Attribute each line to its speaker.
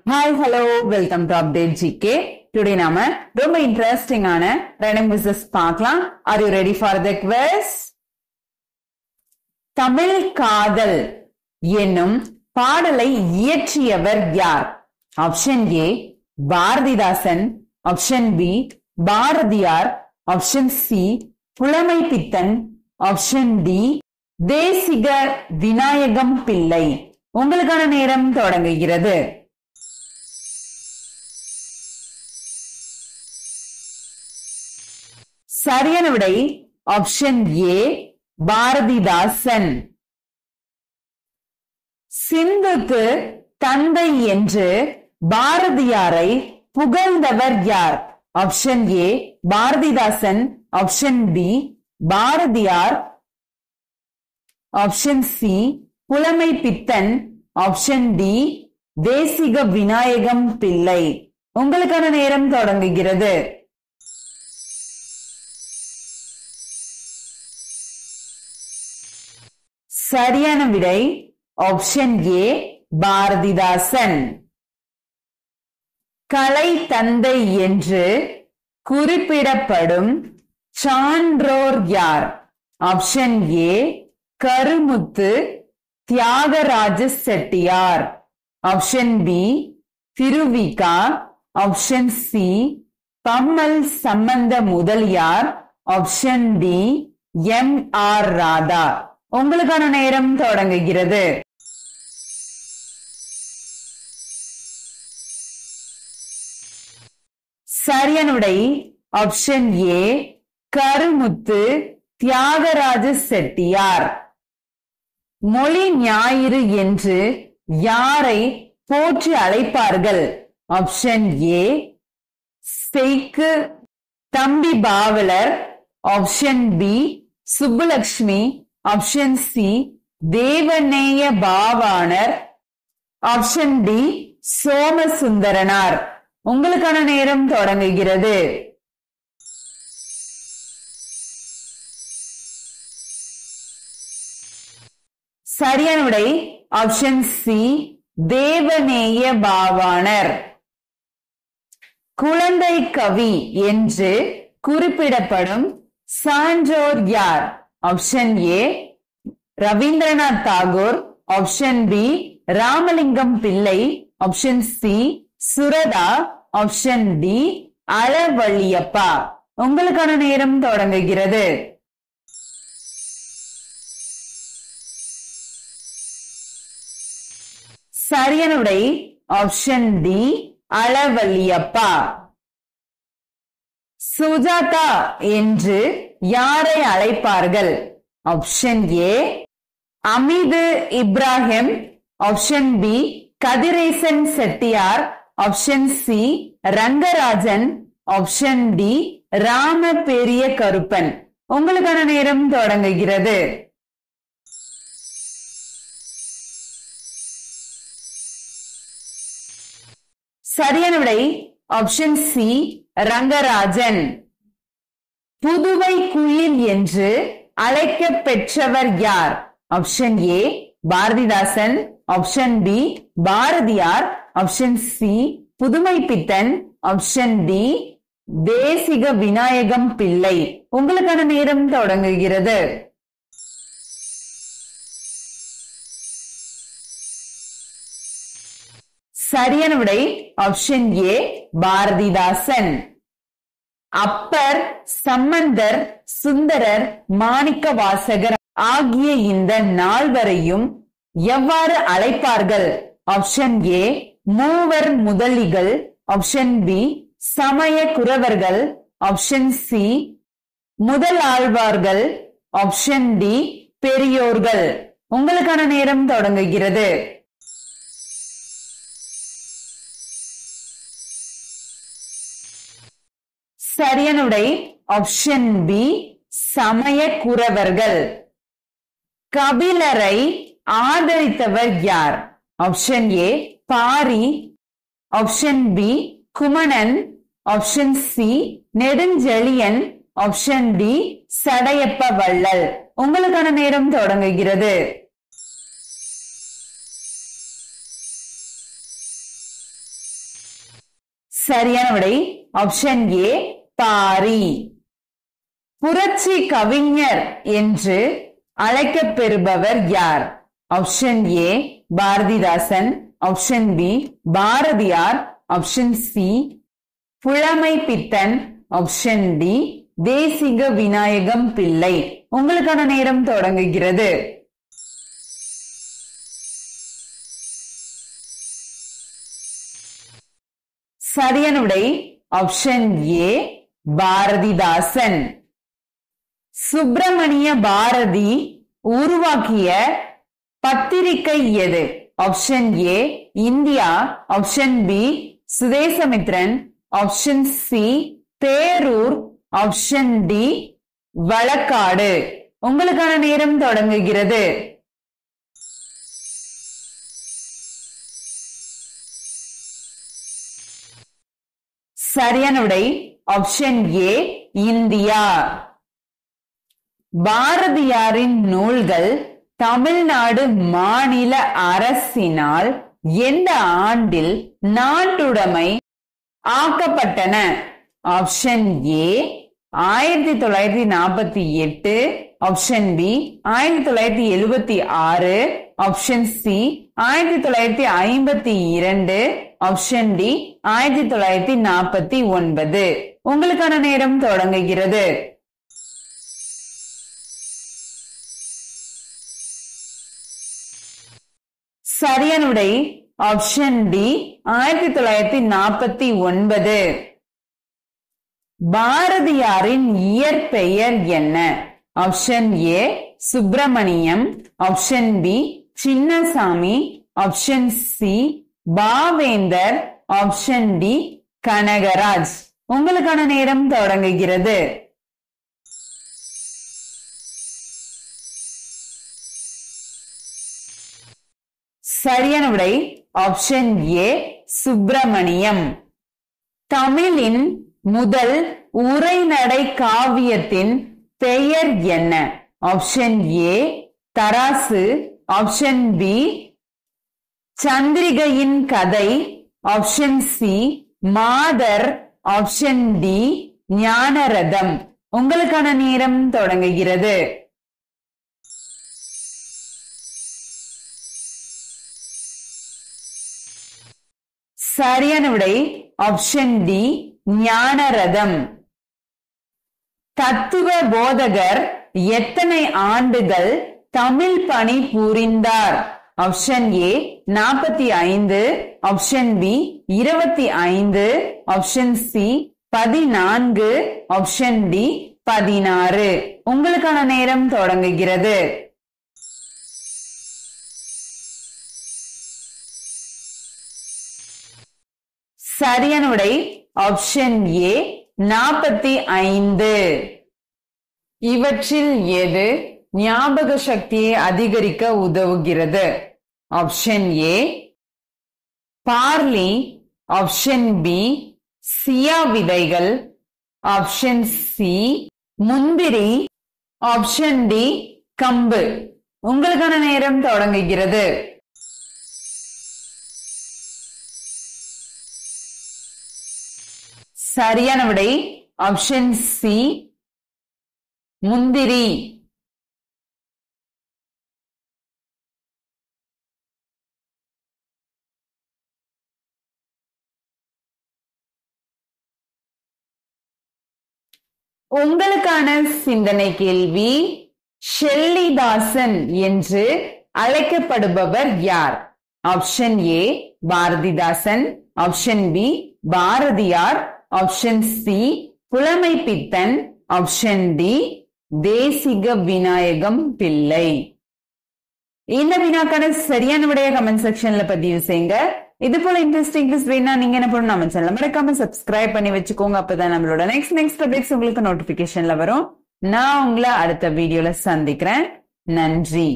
Speaker 1: Hi, hello, welcome to Update GK. Today நாம ரொம்ப interesting ஆன random quizzes பார்க்கலாம். Are you ready for the quiz? Tamil காதல் என்னும் பாடலை இயற்றியவர் யார்? Option A Bharathidasan, option B Bharathiyar, option C Pulamai Pithan, option D Desika Vinayagam Pillai. உங்களுக்கான நேரம் தொடங்குகிறது. சரியான விடை ஆப்ஷன் ஏ பாரதிதாசன். சிந்துக்கு தந்தை என்று பாரதியாரை புகழ்ந்தவர் யார்? Option A Bharathidasan, option B Bharathiyar, option C Pulamai Pithan, option D Desika Vinayagam Pillai. உங்களுக்கான நேரம் தொடங்குகிறது. சரியான விடை ஆப்ஷன் ஏ பாரதிதாசன். கலை தந்தை என்று குறிப்பிடப்படும் சான்றோர் யார்? Option A Karumuthu Thiyagaraja Chettiar, option B Thiruvika, option C Pammal Sambandha Mudaliar, option D M R. Radha. உங்களுக்கான நேரம் தொடங்குகிறது. சரியான விடை ஆப்ஷன் ஏ கருமுத்து தியாகராஜ செட்டியார். மொழி ஞாயிறு என்று யாரை போற்றி அழைப்பார்கள்? ஆப்ஷன் ஏ Sheikh Thambi Pavalar, option B Subbulakshmi, option C Devaneya Pavanar, option D Somasundaranar. உங்களுக்கான நேரம் தொடங்குகிறது. சரியான விடை ஆப்ஷன் சி தேவநேய பாவாணர். குழந்தை கவி என்று குறிப்பிடப்படும் சான்றோர் யார்? Option A Rabindranath Tagore, option B Ramalingam Pillai, option C Suratha, option D Alavalliappa. உங்களுக்கான நேரம் தொடங்குகிறது. சரியான விடை ஆப்ஷன் டி அளவள்ளியப்பா. சுஜாதா என்று யாரை அழைப்பார்கள்? Option A Hameed Ibrahim, option B Kathiresan Chettiar, option C Rangarajan, option D Rama Periya Karuppan. உங்களுக்கான நேரம் தொடங்குகிறது. சரியான விடை ஆப்ஷன் சி ரங்கராஜன். புதுவை குயில் என்று அழைக்க பெற்றவர் யார்? Option A Bharathidasan, option B Bharathiyar, option C Puthumai Pithan, option D Desika Vinayagam Pillai. உங்களுக்கான நேரம் தொடங்குகிறது. சரியான விடை ஆப்ஷன் ஏ பாரதிதாசன். அப்பர், சம்பந்தர், சுந்தரர், மாணிக்க வாசகர் ஆகிய இந்த நால்வரையும் எவ்வாறு அழைப்பார்கள்? ஆப்ஷன் ஏ மூவர் முதலிகள், ஆப்ஷன் பி சமய குரவர்கள், ஆப்ஷன் சி முதல் ஆழ்வார்கள், ஆப்ஷன் டி பெரியோர்கள். உங்களுக்கான நேரம் தொடங்குகிறது. சரியான விடை ஆப்ஷன் பி சமய குரவர்கள். கபிலரை ஆதரித்தவர் யார்? Option A Pari, option B Kumanan, option C Nedunchezhiyan, option D Sadaiyappa Vallal. உங்களுக்கான நேரம் தொடங்குகிறது. சரியான விடை ஆப்ஷன் ஏ பாரி. புரட்சி கவிஞர் என்று அழைக்கப்பெறுபவர் யார்? Option A Bharathidasan, option B Bharathiyar, option C Pulamai Pithan, option D Desika Vinayagam Pillai. உங்களுக்கான நேரம் தொடங்குகிறது. சரியான விடை ஆப்ஷன் ஏ பாரதிதாசன். சுப்பிரமணிய பாரதி உருவாக்கிய பத்திரிகை எது? Option A India, option B Swadesamitran, option C Perur, option D வழக்காடு. உங்களுக்கான நேரம் தொடங்குகிறது. சரியான விடை ஆப்ஷன் ஏ இந்தியா. பாரதியாரின் நூல்கள் தமிழ்நாடு மாநில அரசினால் எந்த ஆண்டில் நாட்டுடைமை ஆக்கப்பட்டன? Option A 1948, option B 1976, option C 1952, option D 1949. உங்களுக்கான நேரம் தொடங்குகிறது. சரியான விடை ஆப்ஷன் டி 1949. பாரதியாரின் இயற்பெயர் என்ன? Option A Subramaniam, option B Chinnasamy, option C Pavendhar, option D Kanagaraj. உங்களுக்கான நேரம் தொடங்குகிறது. சரியான விடை ஆப்ஷன் ஏ சுப்பிரமணியம். தமிழின் முதல் உரைநடை காவியத்தின் பெயர் என்ன? ஆப்ஷன் ஏ தராசு, ஆப்ஷன் பி சந்திரிகையின் கதை, ஆப்ஷன் சி மாதர், ஆப்ஷன் டி ஞானரதம். உங்களுக்கான நேரம் தொடங்குகிறது. சரியான விடை ஆப்ஷன் டி ஞானரதம். தத்துவ போதகர் எத்தனை ஆண்டுகள் தமிழ் பணி புரிந்தார்? Option A 45, option B 25, option C 14, option D 16. உங்களுக்கான நேரம் தொடங்குகிறது. சரியான விடை ஆப்ஷன் ஏ 45. இவற்றில் எது ஞாபக சக்தியை அதிகரிக்க உதவுகிறது? Option A barley, option B chia விதைகள், ஆப்ஷன் சி முந்திரி, ஆப்ஷன் டி கம்பு. உங்களுக்கான நேரம் தொடங்குகிறது. சரியான விடை ஆப்ஷன் சி முந்திரி. உங்களுக்கான சிந்தனை கேள்வி, ஷெல்லிதாசன் என்று அழைக்கப்படுபவர் யார்? Option A Bharathidasan, option B Bharathiyar, option C Pulamai Pithan, option D Desika Vinayagam Pillai. இந்த வினாக்கான சரியான விடைய கமெண்ட் செக்ஷன்ல பதிவு செய்யுங்க. இது போல இன்ட்ரெஸ்டிங் வேணா நீங்க என்ன பண்ணணும், நம்ம சேனல் மறக்காம சப்ஸ்கிரைப் பண்ணி வச்சுக்கோங்க. அப்பதான் நம்மளோட நெக்ஸ்ட் அப்டேட்ஸ் உங்களுக்கு நோட்டிபிகேஷன்ல வரும். நான் உங்களை அடுத்த வீடியோல சந்திக்கிறேன். நன்றி.